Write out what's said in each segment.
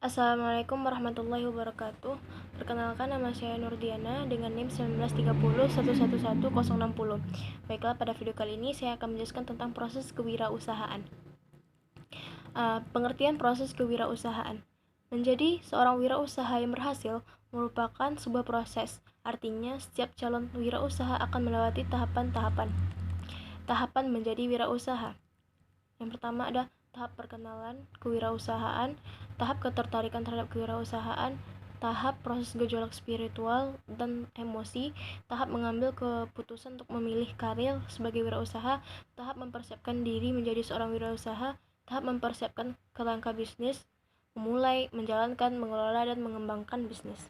Assalamualaikum warahmatullahi wabarakatuh. Perkenalkan, nama saya Nurdiana dengan NIM 1930111060. Baiklah, pada video kali ini saya akan menjelaskan tentang proses kewirausahaan. Pengertian proses kewirausahaan. Menjadi seorang wirausaha yang berhasil merupakan sebuah proses. Artinya, setiap calon wirausaha akan melewati tahapan-tahapan. Tahapan menjadi wirausaha. Yang pertama ada tahap perkenalan kewirausahaan, tahap ketertarikan terhadap kewirausahaan, tahap proses gejolak spiritual dan emosi, tahap mengambil keputusan untuk memilih karir sebagai wirausaha, tahap mempersiapkan diri menjadi seorang wirausaha, tahap mempersiapkan kerangka bisnis, memulai, menjalankan, mengelola, dan mengembangkan bisnis.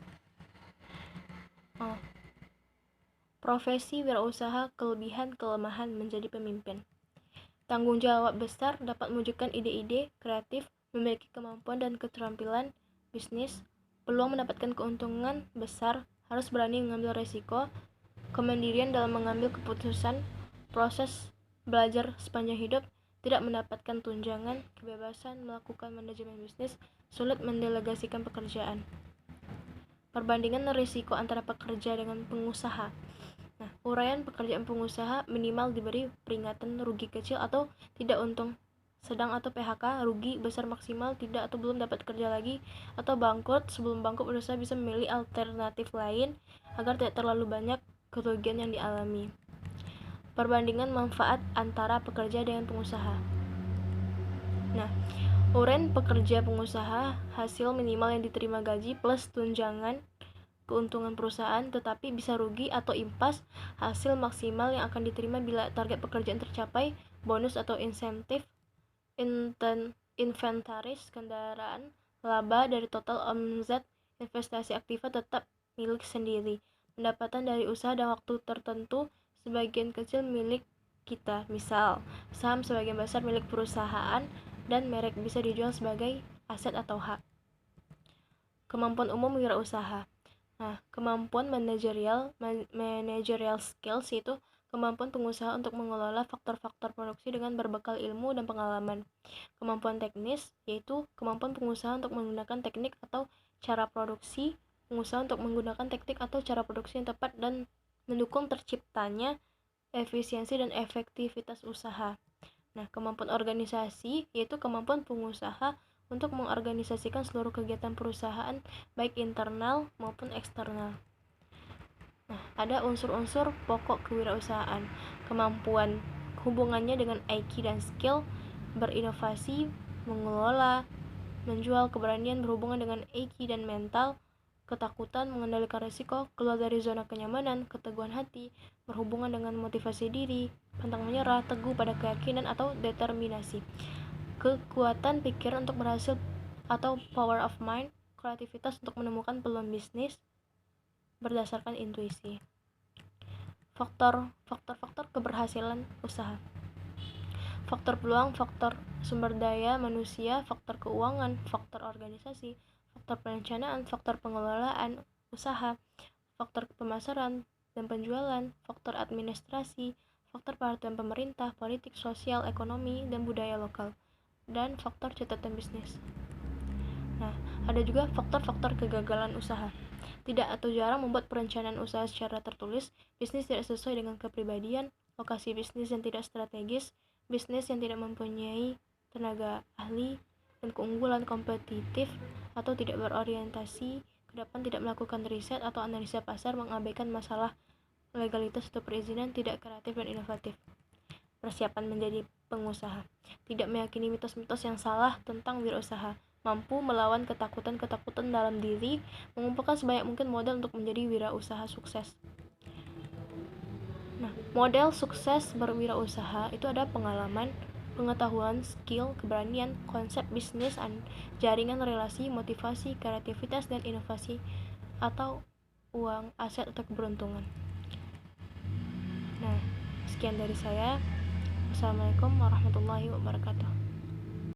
Profesi wirausaha, kelebihan, kelemahan menjadi pemimpin. Tanggung jawab besar dapat mewujudkan ide-ide kreatif, memiliki kemampuan dan keterampilan bisnis, peluang mendapatkan keuntungan besar, harus berani mengambil resiko, kemandirian dalam mengambil keputusan, proses belajar sepanjang hidup, tidak mendapatkan tunjangan, kebebasan melakukan manajemen bisnis, sulit mendelegasikan pekerjaan. Perbandingan risiko antara pekerja dengan pengusaha. Uraian pekerjaan pengusaha minimal diberi peringatan rugi kecil atau tidak untung sedang atau PHK, rugi besar maksimal tidak atau belum dapat kerja lagi, atau bangkrut. Sebelum bangkrut, berusaha bisa memilih alternatif lain agar tidak terlalu banyak kerugian yang dialami. Perbandingan manfaat antara pekerja dengan pengusaha. Uraian pekerja pengusaha, hasil minimal yang diterima gaji plus tunjangan keuntungan perusahaan, tetapi bisa rugi atau impas, hasil maksimal yang akan diterima bila target pekerjaan tercapai, bonus atau insentif, inventaris kendaraan, laba dari total omzet, investasi aktiva tetap milik sendiri, pendapatan dari usaha dan waktu tertentu, sebagian kecil milik kita, misal saham sebagian besar milik perusahaan, dan merek bisa dijual sebagai aset atau hak. Kemampuan umum wirausaha. Kemampuan manajerial skills yaitu kemampuan pengusaha untuk mengelola faktor-faktor produksi dengan berbekal ilmu dan pengalaman. Kemampuan teknis yaitu kemampuan pengusaha untuk menggunakan teknik atau cara produksi, pengusaha untuk menggunakan teknik atau cara produksi yang tepat dan mendukung terciptanya efisiensi dan efektivitas usaha. Kemampuan organisasi yaitu kemampuan pengusaha untuk mengorganisasikan seluruh kegiatan perusahaan, baik internal maupun eksternal. Ada unsur-unsur pokok kewirausahaan. Kemampuan hubungannya dengan IQ dan skill, berinovasi, mengelola, menjual, keberanian berhubungan dengan IQ dan mental, ketakutan, mengendalikan risiko, keluar dari zona kenyamanan, keteguhan hati, berhubungan dengan motivasi diri, pantang menyerah, teguh pada keyakinan atau determinasi. Kekuatan pikiran untuk berhasil atau power of mind, kreativitas untuk menemukan peluang bisnis berdasarkan intuisi. Faktor keberhasilan usaha. Faktor peluang, faktor sumber daya manusia, faktor keuangan, faktor organisasi, faktor perencanaan, faktor pengelolaan usaha, faktor pemasaran dan penjualan, faktor administrasi, faktor perhatian pemerintah, politik, sosial, ekonomi, dan budaya lokal, dan faktor catatan bisnis. Ada juga faktor-faktor kegagalan usaha. Tidak atau jarang membuat perencanaan usaha secara tertulis, bisnis tidak sesuai dengan kepribadian, lokasi bisnis yang tidak strategis, bisnis yang tidak mempunyai tenaga ahli dan keunggulan kompetitif, atau tidak berorientasi ke depan, tidak melakukan riset atau analisa pasar, mengabaikan masalah legalitas atau perizinan, tidak kreatif dan inovatif. Persiapan menjadi pengusaha. Tidak meyakini mitos-mitos yang salah tentang wirausaha, mampu melawan ketakutan-ketakutan dalam diri, mengumpulkan sebanyak mungkin modal untuk menjadi wirausaha sukses. Model sukses berwirausaha itu ada pengalaman, pengetahuan, skill, keberanian, konsep bisnis, jaringan relasi, motivasi, kreativitas, dan inovasi, atau uang, aset, atau keberuntungan. Sekian dari saya. Assalamualaikum warahmatullahi wabarakatuh.